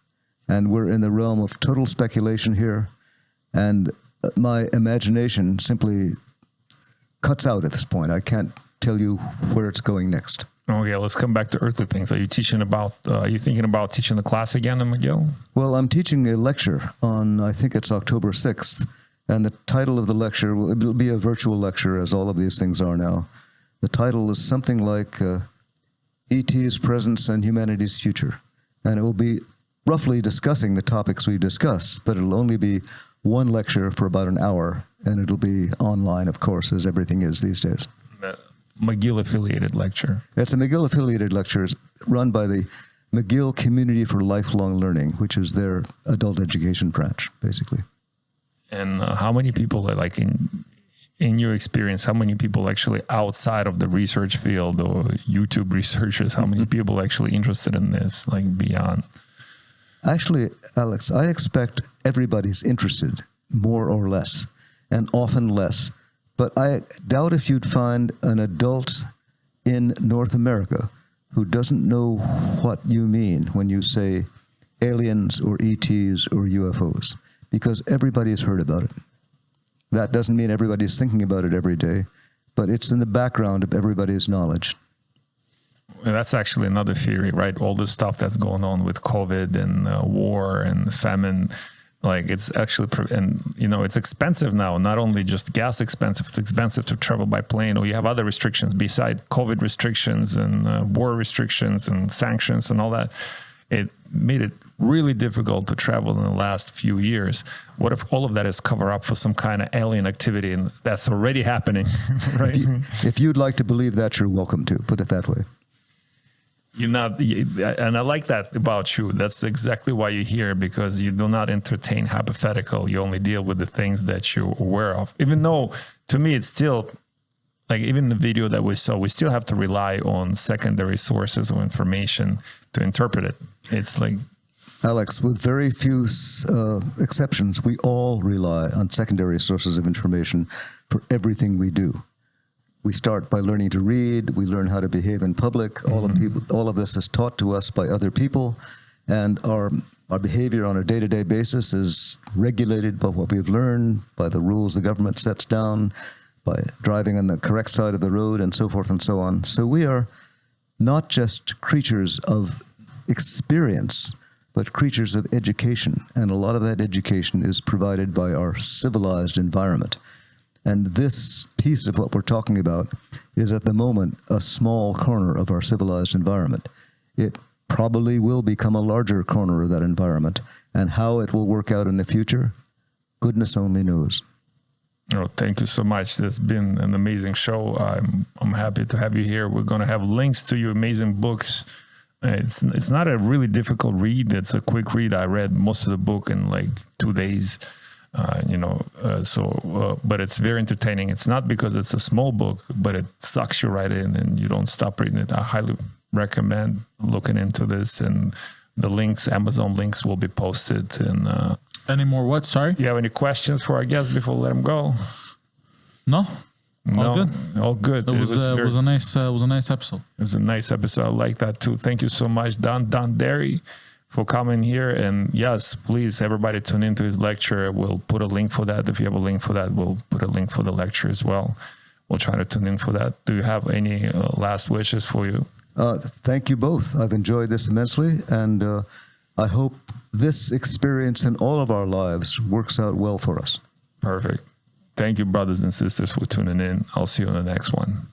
And we're in the realm of total speculation here, and my imagination simply cuts out at this point. I can't tell you where it's going next. Okay, let's come back to earthly things. Are you thinking about teaching the class again in McGill? Well, I'm teaching a lecture on, I think it's October 6th, and the title of the lecture, it'll be a virtual lecture, as all of these things are now. The title is something like ET's Presence and Humanity's Future. And it will be roughly discussing the topics we discussed, but it'll only be one lecture for about an hour, and it'll be online, of course, as everything is these days. McGill affiliated lecture. It's a McGill affiliated lecture. It's run by the McGill Community for Lifelong Learning, which is their adult education branch, basically. And how many people are like in your experience, how many people actually outside of the research field or YouTube researchers, how many people actually interested in this, like beyond? Actually, Alex, I expect everybody's interested, more or less, and often less. But I doubt if you'd find an adult in North America who doesn't know what you mean when you say aliens or ETs or UFOs, because everybody's heard about it. That doesn't mean everybody's thinking about it every day, but it's in the background of everybody's knowledge. And that's actually another theory, right? All the stuff that's going on with COVID and war and famine, like it's actually, and you know, it's expensive now, not only just gas expensive, it's expensive to travel by plane, or you have other restrictions beside COVID restrictions and war restrictions and sanctions and all that. It made it really difficult to travel in the last few years. What if all of that is cover up for some kind of alien activity, and that's already happening, right? If you'd like to believe that, you're welcome to, put it that way. You're not, and I like that about you. That's exactly why you're here, because you do not entertain hypothetical. You only deal with the things that you're aware of. Even though, to me, it's still, like even the video that we saw, we still have to rely on secondary sources of information to interpret it. It's like, Alex, with very few exceptions, we all rely on secondary sources of information for everything we do. We start by learning to read. We learn how to behave in public. All of this is taught to us by other people, and our behavior on a day-to-day basis is regulated by what we've learned, by the rules the government sets down, by driving on the correct side of the road, and so forth and so on. So we are not just creatures of experience, but creatures of education, and a lot of that education is provided by our civilized environment. And this piece of what we're talking about is at the moment a small corner of our civilized environment. It probably will become a larger corner of that environment, and how it will work out in the future, goodness only knows. oh, thank you so much. It's been an amazing show. I'm happy to have you here. We're going to have links to your amazing books. It's not a really difficult read. It's a quick read. I read most of the book in like 2 days. But it's very entertaining. It's not because it's a small book, but it sucks you right in and you don't stop reading it. I highly recommend looking into this, and the links, Amazon links, will be posted. And Any more what? Sorry? you have any questions for our guests before we let them go? No? All good? All good. It was a nice episode. It was a nice episode. I like that too. Thank you so much, Don Donderi, for coming here. And yes, please, everybody tune into his lecture. We'll put a link for that. If you have a link for that, we'll put a link for the lecture as well. We'll try to tune in for that. Do you have any last wishes for you? Thank you both. I've enjoyed this immensely, and I hope this experience in all of our lives works out well for us. Perfect. Thank you, brothers and sisters, for tuning in. I'll see you on the next one.